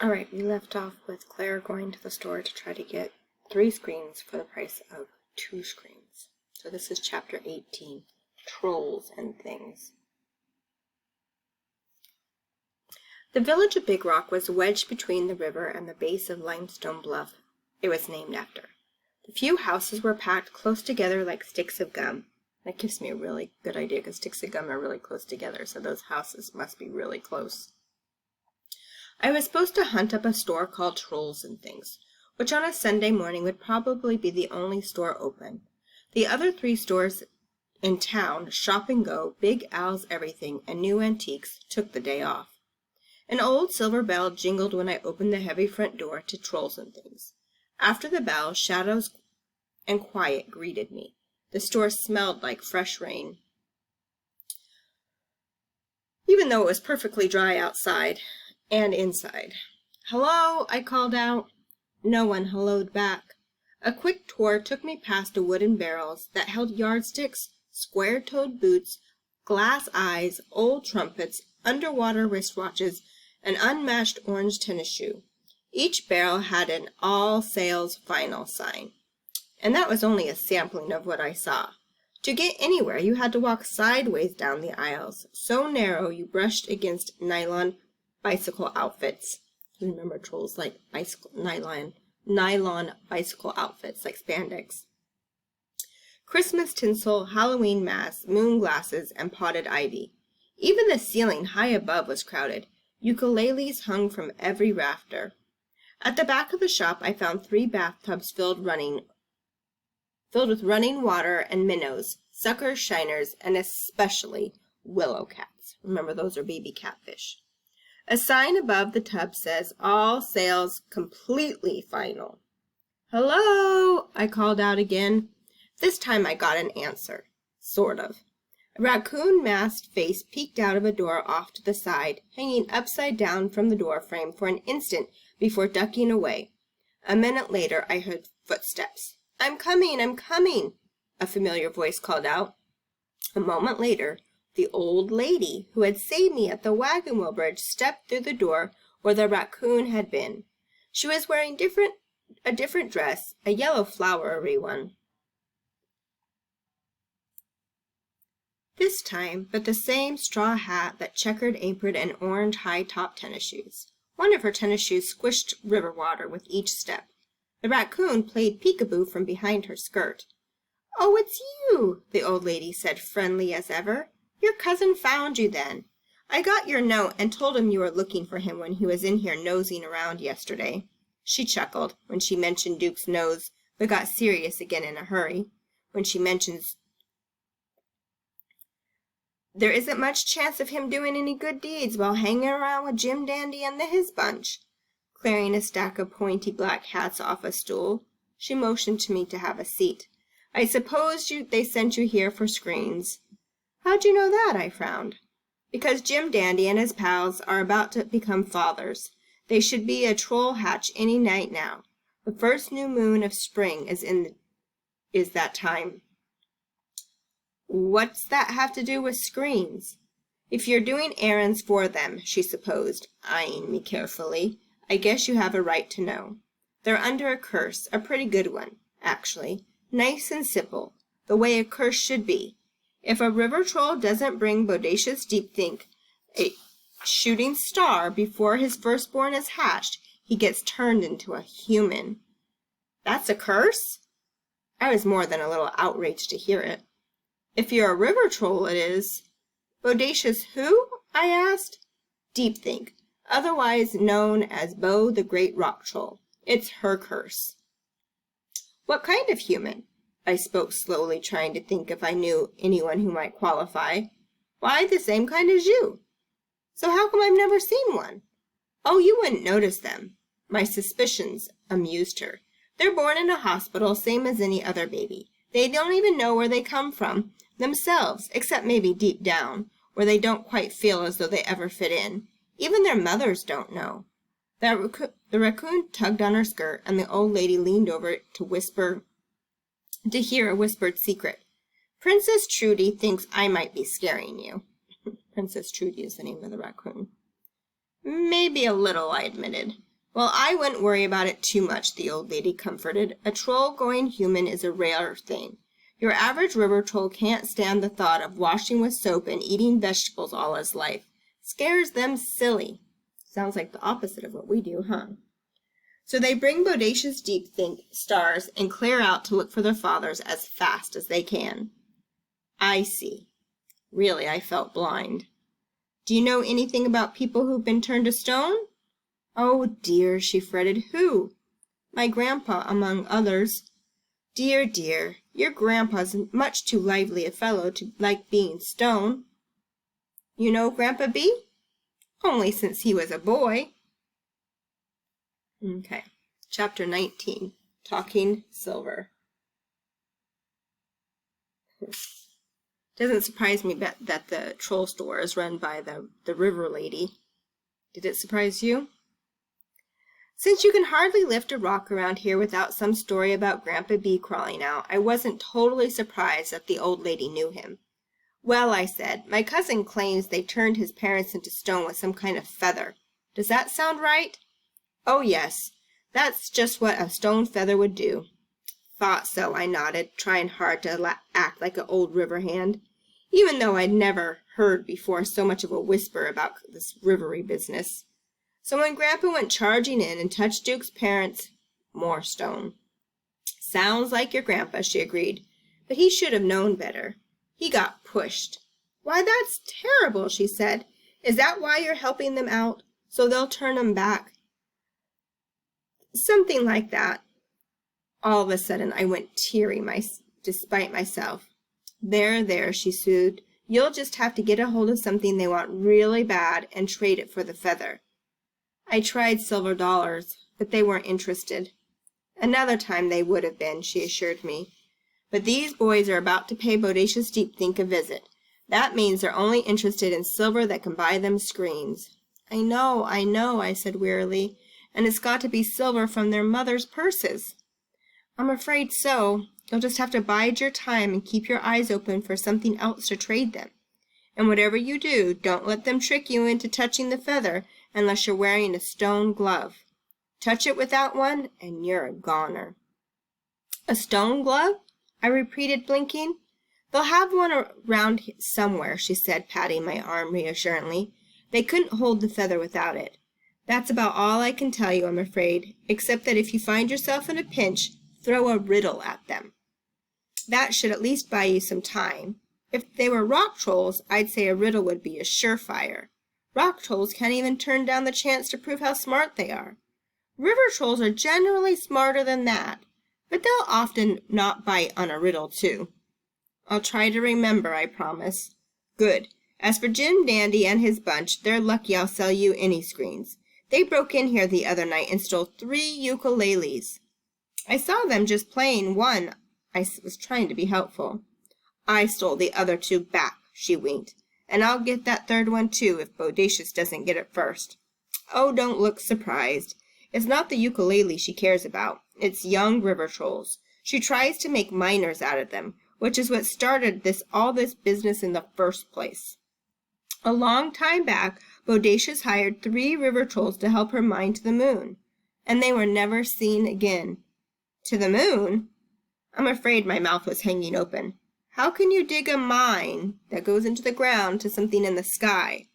Alright, we left off with Claire going to the store to try to get 3 screens for the price of 2 screens. So this is chapter 18, Trolls and Things. The village of Big Rock was wedged between the river and the base of Limestone Bluff it was named after. The few houses were packed close together like sticks of gum. That gives me a really good idea because sticks of gum are really close together, so those houses must be really close. I was supposed to hunt up a store called Trolls and Things, which on a Sunday morning would probably be the only store open. The other 3 stores in town, Shop and Go, Big Al's Everything, and New Antiques, took the day off. An old silver bell jingled when I opened the heavy front door to Trolls and Things. After the bell, shadows and quiet greeted me. The store smelled like fresh rain, even though it was perfectly dry outside and inside. "Hello," I called out. No one helloed back. A quick tour took me past wooden barrels that held yardsticks, square-toed boots, glass eyes, old trumpets, underwater wristwatches, an unmatched orange tennis shoe. Each barrel had an all sales final sign. And that was only a sampling of what I saw. To get anywhere, you had to walk sideways down the aisles, so narrow you brushed against nylon bicycle outfits. You remember Trolls like nylon bicycle outfits like spandex. Christmas tinsel, Halloween masks, moon glasses, and potted ivy. Even the ceiling high above was crowded. Ukuleles hung from every rafter. At the back of the shop, I found 3 bathtubs filled with running water and minnows, suckers, shiners, and especially willow cats. Remember, those are baby catfish. A sign above the tub says, "All sales completely final." "Hello," I called out again. This time I got an answer. Sort of. A raccoon masked face peeked out of a door off to the side, hanging upside down from the door frame for an instant before ducking away. A minute later I heard footsteps. "I'm coming, I'm coming," a familiar voice called out. A moment later, the old lady who had saved me at the wagon wheel bridge stepped through the door where the raccoon had been. She was wearing a different dress, a yellow flowery one this time, but the same straw hat, that checkered apron, and orange high-top tennis shoes. One of her tennis shoes squished river water with each step. The raccoon played peekaboo from behind her skirt. "Oh, it's you," the old lady said, friendly as ever. "Your cousin found you then. I got your note and told him you were looking for him when he was in here nosing around yesterday." She chuckled when she mentioned Duke's nose, but got serious again in a hurry when she mentions there isn't much chance of him doing any good deeds while hanging around with Jim Dandy and his bunch. Clearing a stack of pointy black hats off a stool, she motioned to me to have a seat. "I suppose they sent you here for screens." "How'd you know that?" I frowned. "Because Jim Dandy and his pals are about to become fathers. They should be a troll hatch any night now. The first new moon of spring is that time." "What's that have to do with screens?" "If you're doing errands for them," she supposed, eyeing me carefully, "I guess you have a right to know. They're under a curse, a pretty good one, actually. Nice and simple, the way a curse should be. If a river troll doesn't bring Bodacious Deepthink a shooting star before his firstborn is hatched, he gets turned into a human." "That's a curse?" I was more than a little outraged to hear it. "If you're a river troll, it is." "Bodacious who?" I asked. "Deepthink, otherwise known as Bo the Great Rock Troll. It's her curse." "What kind of human?" I spoke slowly, trying to think if I knew anyone who might qualify. "Why, the same kind as you." "So how come I've never seen one?" "Oh, you wouldn't notice them." My suspicions amused her. "They're born in a hospital, same as any other baby. They don't even know where they come from themselves, except maybe deep down, where they don't quite feel as though they ever fit in. Even their mothers don't know." The raccoon tugged on her skirt, and the old lady leaned over to hear a whispered secret. "Princess Trudy thinks I might be scaring you." Princess Trudy is the name of the raccoon. "Maybe a little," I admitted. Well, I wouldn't worry about it too much, the old lady comforted. A troll going human is a rare thing. Your average river troll can't stand the thought of washing with soap and eating vegetables all his life. Scares them silly. Sounds like the opposite of what we do, huh? So they bring bodacious deep think stars and clear out to look for their fathers as fast as they can. I see. Really, I felt blind. Do you know anything about people who've been turned to stone? Oh, dear, she fretted. Who? My grandpa, among others. Dear, dear, your grandpa's much too lively a fellow to like being stone. You know Grandpa B? Only since he was a boy. Okay, chapter 19, Talking Silver. Doesn't surprise me that the troll store is run by the river lady. Did it surprise you? Since you can hardly lift a rock around here without some story about Grandpa B crawling out, I wasn't totally surprised that the old lady knew him. Well, I said, my cousin claims they turned his parents into stone with some kind of feather. Does that sound right? Oh, yes, that's just what a stone feather would do. Thought so, I nodded, trying hard to act like an old river hand, even though I'd never heard before so much of a whisper about this rivery business. So when Grandpa went charging in and touched Duke's parents, more stone. Sounds like your grandpa, she agreed, but he should have known better. He got pushed. Why, that's terrible, she said. Is that why you're helping them out, so they'll turn 'em back? Something like that. All of a sudden, I went teary despite myself. There, she soothed. You'll just have to get a hold of something they want really bad and trade it for the feather. I tried silver dollars, but they weren't interested. Another time they would have been, she assured me. But these boys are about to pay Bodacious Deepthink a visit. That means they're only interested in silver that can buy them screens. I know, I said wearily, and it's got to be silver from their mother's purses. I'm afraid so. You'll just have to bide your time and keep your eyes open for something else to trade them. And whatever you do, don't let them trick you into touching the feather unless you're wearing a stone glove. Touch it without one, and you're a goner. A stone glove? I repeated, blinking. They'll have one around somewhere, she said, patting my arm reassuringly. They couldn't hold the feather without it. That's about all I can tell you, I'm afraid, except that if you find yourself in a pinch, throw a riddle at them. That should at least buy you some time. If they were rock trolls, I'd say a riddle would be a surefire. Rock trolls can't even turn down the chance to prove how smart they are. River trolls are generally smarter than that, but they'll often not bite on a riddle, too. I'll try to remember, I promise. Good. As for Jim Dandy and his bunch, they're lucky I'll sell you any screens. They broke in here the other night and stole 3 ukuleles. I saw them just playing one. I was trying to be helpful. I stole the other 2 back, she winked. And I'll get that 3rd one, too, if Bodacious doesn't get it first. Oh, don't look surprised. It's not the ukulele she cares about. It's young river trolls. She tries to make miners out of them, which is what started all this business in the first place. A long time back, Bodacious hired 3 river trolls to help her mine to the moon, and they were never seen again. To the moon? I'm afraid my mouth was hanging open. How can you dig a mine that goes into the ground to something in the sky?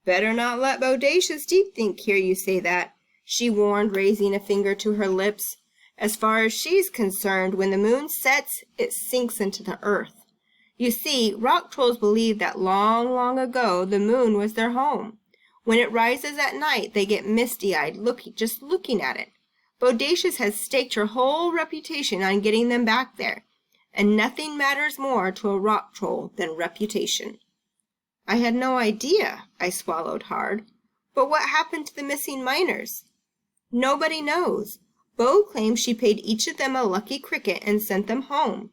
Better not let Bodacious Deepthink hear you say that, she warned, raising a finger to her lips. As far as she's concerned, when the moon sets, it sinks into the earth. You see, rock trolls believe that long, long ago the moon was their home. When it rises at night, they get misty-eyed just looking at it. Bodacious has staked her whole reputation on getting them back there, and nothing matters more to a rock troll than reputation. I had no idea, I swallowed hard. But what happened to the missing miners? Nobody knows. Bo claims she paid each of them a lucky cricket and sent them home.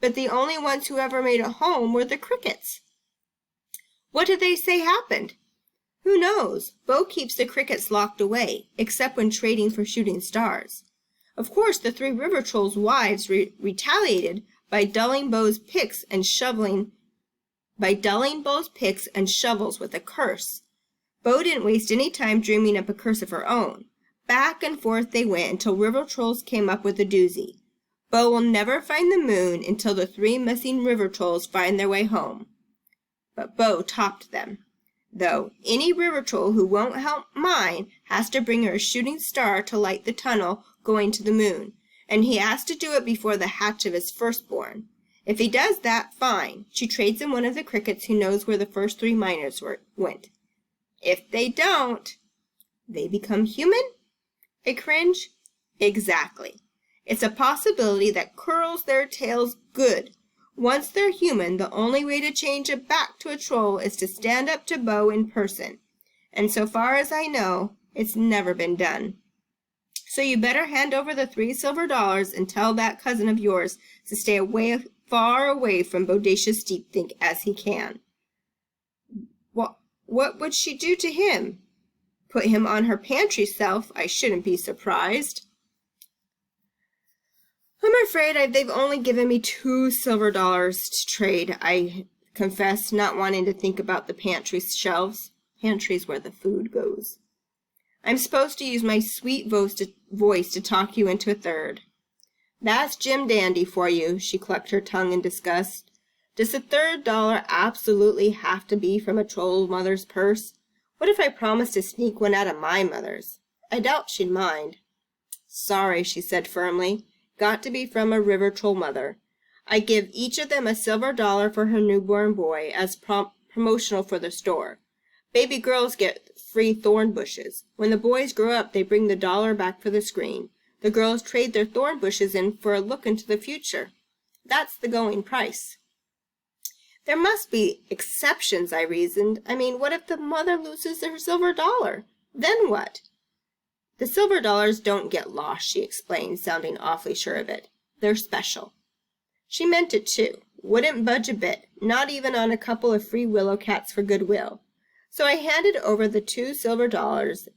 But the only ones who ever made it home were the crickets. What did they say happened? Who knows? Bo keeps the crickets locked away, except when trading for shooting stars. Of course, the 3 river trolls' wives retaliated by dulling Bo's picks and shovels with a curse. Bo didn't waste any time dreaming up a curse of her own. Back and forth they went until River Trolls came up with a doozy. Bo will never find the moon until the 3 missing River Trolls find their way home. But Bo topped them. Though any River Troll who won't help mine has to bring her a shooting star to light the tunnel going to the moon, and he has to do it before the hatch of his firstborn. If he does that, fine. She trades him one of the crickets who knows where the first 3 miners went. If they don't, they become human? I cringe. Exactly. It's a possibility that curls their tails good. Once they're human, the only way to change it back to a troll is to stand up to Bo in person. And so far as I know, it's never been done. So you better hand over the 3 silver dollars and tell that cousin of yours to stay far away from Bodacious Deepthink as he can. What would she do to him? Put him on her pantry shelf, I shouldn't be surprised. I'm afraid they've only given me 2 silver dollars to trade, I confess, not wanting to think about the pantry shelves. Pantry's where the food goes. I'm supposed to use my sweet voice to talk you into a third. That's Jim Dandy for you, she clucked her tongue in disgust. Does the $3 absolutely have to be from a troll mother's purse? What if I promised to sneak one out of my mother's? I doubt she'd mind. Sorry, she said firmly. Got to be from a river troll mother. I give each of them a silver dollar for her newborn boy as promotional for the store. Baby girls get free thorn bushes. When the boys grow up, they bring the dollar back for the screen. The girls trade their thorn bushes in for a look into the future. That's the going price. There must be exceptions, I reasoned. I mean, what if the mother loses her silver dollar? Then what? The silver dollars don't get lost, she explained, sounding awfully sure of it. They're special. She meant it, too. Wouldn't budge a bit, not even on a couple of free willow cats for goodwill. So I handed over the 2 silver dollars.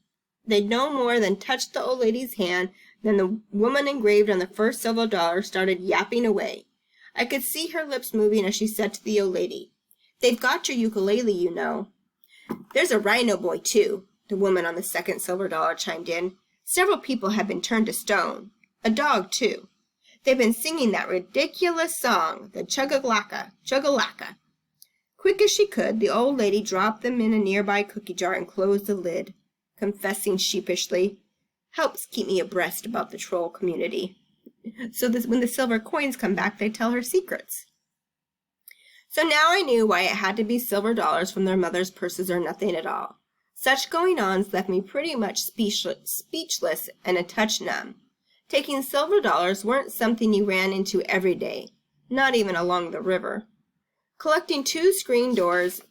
They'd no more than touched the old lady's hand than the woman engraved on the first silver dollar started yapping away. I could see her lips moving as she said to the old lady, "They've got your ukulele, you know." "There's a rhino boy, too," the woman on the second silver dollar chimed in. "Several people have been turned to stone. A dog, too. They've been singing that ridiculous song, the Chugga-lacka, Chugga-lacka." Quick as she could, the old lady dropped them in a nearby cookie jar and closed the lid, confessing sheepishly, "Helps keep me abreast about the troll community. So that when the silver coins come back, they tell her secrets." So now I knew why it had to be silver dollars from their mother's purses or nothing at all. Such going-ons left me pretty much speechless and a touch numb. Taking silver dollars weren't something you ran into every day, not even along the river. Collecting 2 screen doors,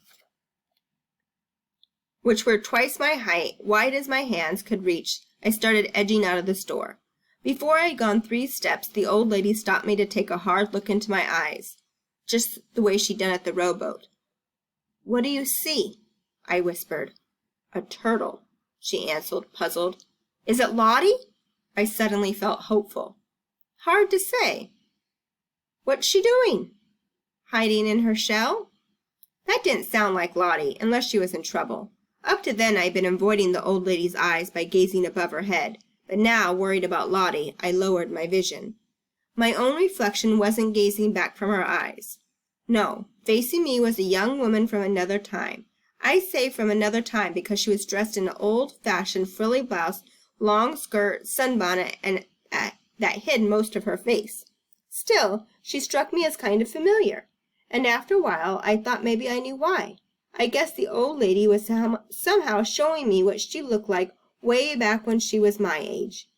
which were twice my height, wide as my hands could reach, I started edging out of the store. Before I had gone 3 steps, the old lady stopped me to take a hard look into my eyes, just the way she'd done at the rowboat. "What do you see?" I whispered. "A turtle," she answered, puzzled. "Is it Lottie?" I suddenly felt hopeful. "Hard to say." "What's she doing?" "Hiding in her shell?" That didn't sound like Lottie, unless she was in trouble. Up to then I had been avoiding the old lady's eyes by gazing above her head, but now, worried about Lottie, I lowered my vision. My own reflection wasn't gazing back from her eyes. No, facing me was a young woman from another time. I say from another time because she was dressed in an old-fashioned frilly blouse, long skirt, sunbonnet, and that hid most of her face. Still, she struck me as kind of familiar, and after a while I thought maybe I knew why. I guess the old lady was somehow showing me what she looked like way back when she was my age.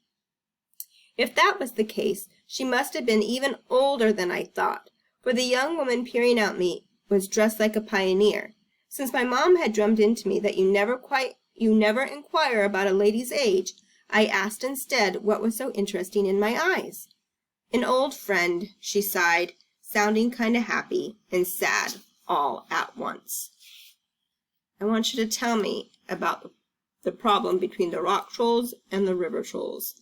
If that was the case, she must have been even older than I thought, for the young woman peering at me was dressed like a pioneer. Since my mom had drummed into me that you never inquire about a lady's age, I asked instead what was so interesting in my eyes. "An old friend," she sighed, sounding kind of happy and sad all at once. "I want you to tell me about the problem between the rock trolls and the river trolls."